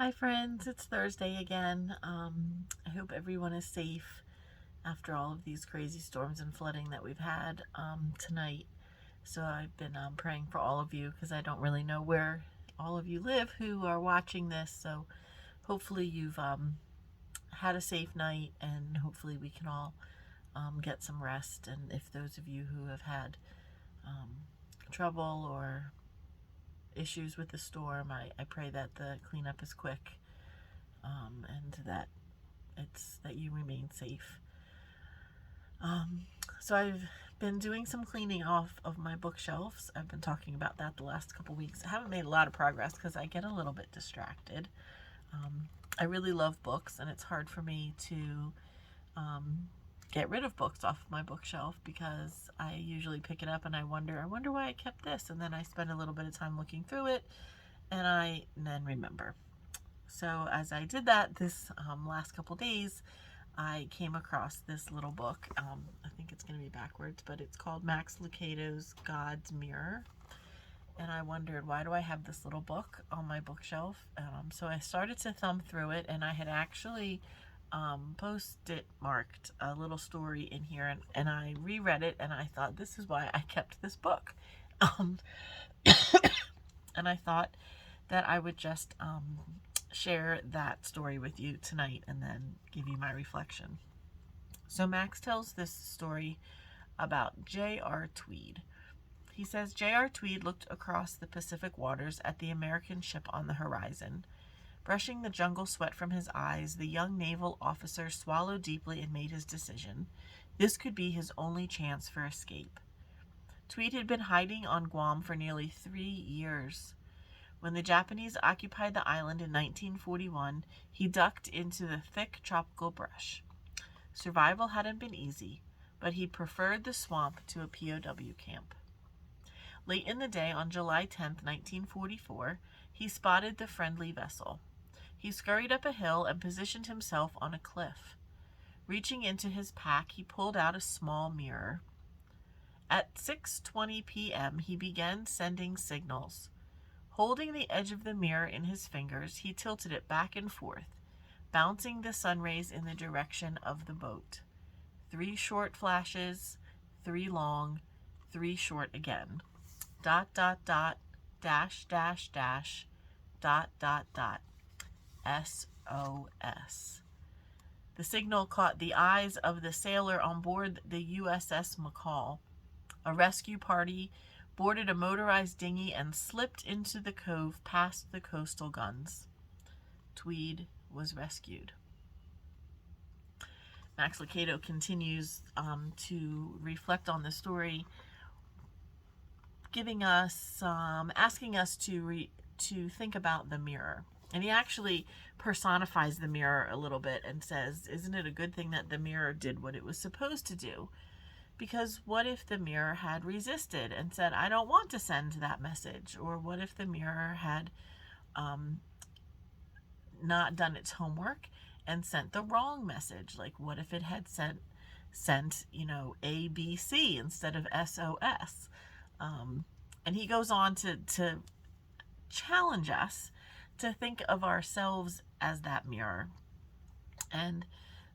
Hi friends, it's Thursday again. I hope everyone is safe after all of these crazy storms and flooding that we've had tonight. So I've been praying for all of you because I don't really know where all of you live who are watching this. So hopefully you've had a safe night, and hopefully we can all get some rest. And if those of you who have had trouble or issues with the storm, I pray that the cleanup is quick, and that you remain safe. So I've been doing some cleaning off of my bookshelves. I've been talking about that the last couple weeks. I haven't made a lot of progress because I get a little bit distracted. I really love books, and it's hard for me to get rid of books off of my bookshelf because I usually pick it up and I wonder why I kept this, and then I spend a little bit of time looking through it, and I then remember. So as I did that this last couple days, I came across this little book. I think it's going to be backwards, but it's called Max Lucado's God's Mirror. And I wondered, why do I have this little book on my bookshelf? So I started to thumb through it, and I had actually post-it marked a little story in here, and I reread it, and I thought, this is why I kept this book. And I thought that I would just share that story with you tonight and then give you my reflection. So Max tells this story about J.R. Tweed. He says, J.R. Tweed looked across the Pacific waters at the American ship on the horizon. Brushing the jungle sweat from his eyes, the young naval officer swallowed deeply and made his decision. This could be his only chance for escape. Tweed had been hiding on Guam for nearly 3 years. When the Japanese occupied the island in 1941, he ducked into the thick tropical brush. Survival hadn't been easy, but he preferred the swamp to a POW camp. Late in the day on July 10, 1944, he spotted the friendly vessel. He scurried up a hill and positioned himself on a cliff. Reaching into his pack, he pulled out a small mirror. At 6:20 p.m., he began sending signals. Holding the edge of the mirror in his fingers, he tilted it back and forth, bouncing the sun rays in the direction of the boat. 3 short flashes, 3 long, 3 short again. ... dash, dash, dash, ... SOS. The signal caught the eyes of the sailor on board the USS McCall. A rescue party boarded a motorized dinghy and slipped into the cove past the coastal guns. Tweed was rescued. Max Lucado continues to reflect on the story, giving us, asking us to think about the mirror. And he actually personifies the mirror a little bit and says, isn't it a good thing that the mirror did what it was supposed to do? Because what if the mirror had resisted and said, I don't want to send that message? Or what if the mirror had not done its homework and sent the wrong message? Like, what if it had sent ABC instead of SOS? And he goes on to challenge us to think of ourselves as that mirror, and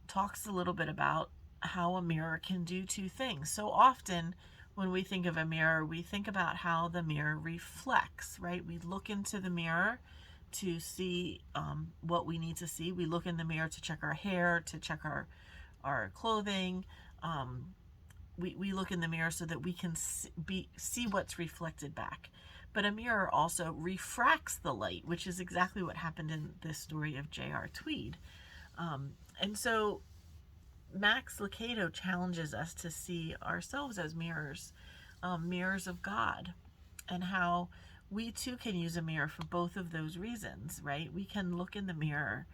talks a little bit about how a mirror can do 2 things. So often when we think of a mirror, we think about how the mirror reflects, right? We look into the mirror to see what we need to see. We look in the mirror to check our hair, to check our clothing. We look in the mirror so that we can see what's reflected back. But a mirror also refracts the light, which is exactly what happened in this story of J.R. Tweed. And so Max Lucado challenges us to see ourselves as mirrors, mirrors of God, and how we too can use a mirror for both of those reasons, right? We can look in the mirror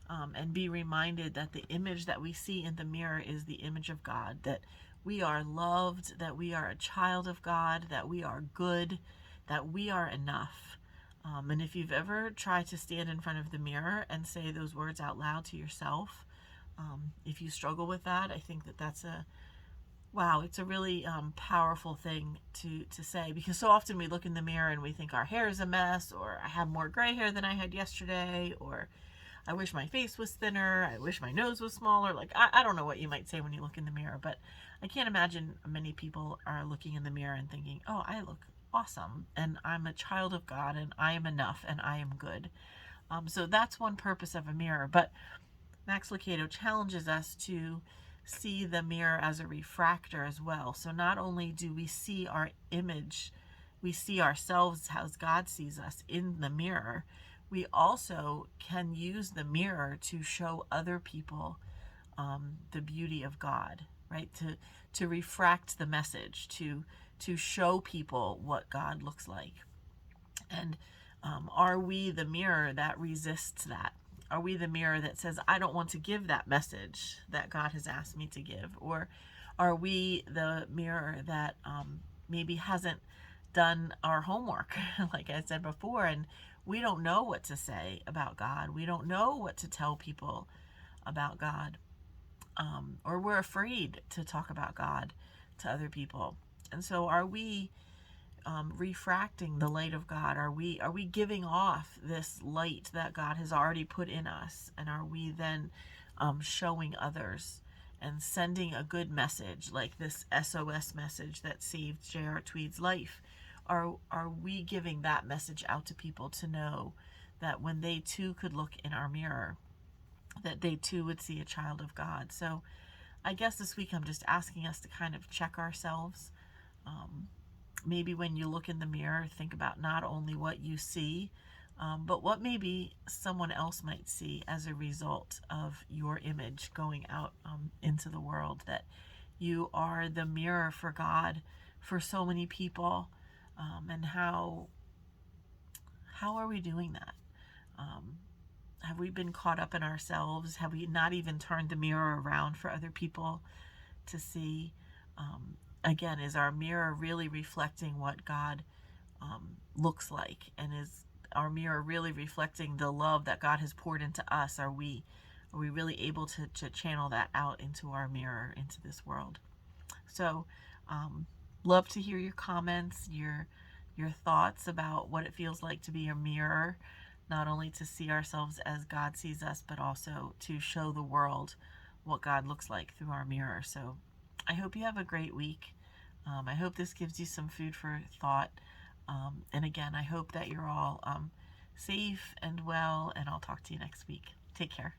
and be reminded that the image that we see in the mirror is the image of God, that we are loved, that we are a child of God, that we are good, that we are enough. And if you've ever tried to stand in front of the mirror and say those words out loud to yourself, if you struggle with that, I think that that's wow, it's a really powerful thing to say, because so often we look in the mirror and we think our hair is a mess, or I have more gray hair than I had yesterday, or I wish my face was thinner, I wish my nose was smaller. Like, I don't know what you might say when you look in the mirror, but I can't imagine many people are looking in the mirror and thinking, oh, I look awesome, and I'm a child of God, and I am enough, and I am good. So that's one purpose of a mirror. But Max Lucado challenges us to see the mirror as a refractor as well. So not only do we see our image, we see ourselves as God sees us in the mirror, we also can use the mirror to show other people the beauty of God, right? To refract the message, to show people what God looks like. And are we the mirror that resists that? Are we the mirror that says, I don't want to give that message that God has asked me to give? Or are we the mirror that maybe hasn't done our homework, like I said before, and we don't know what to say about God? We don't know what to tell people about God. Or we're afraid to talk about God to other people. And so are we refracting the light of God? Are we giving off this light that God has already put in us? And are we then showing others and sending a good message, like this SOS message that saved J.R. Tweed's life? Are we giving that message out to people to know that when they too could look in our mirror, that they too would see a child of God? So I guess this week I'm just asking us to kind of check ourselves. Maybe when you look in the mirror, think about not only what you see, but what maybe someone else might see as a result of your image going out into the world, that you are the mirror for God for so many people. And how are we doing that? Have we been caught up in ourselves? Have we not even turned the mirror around for other people to see? Again, is our mirror really reflecting what God looks like? And is our mirror really reflecting the love that God has poured into us? Are we really able to channel that out into our mirror, into this world? So, love to hear your comments, your thoughts about what it feels like to be a mirror, not only to see ourselves as God sees us, but also to show the world what God looks like through our mirror. So I hope you have a great week. I hope this gives you some food for thought. And again, I hope that you're all safe and well, and I'll talk to you next week. Take care.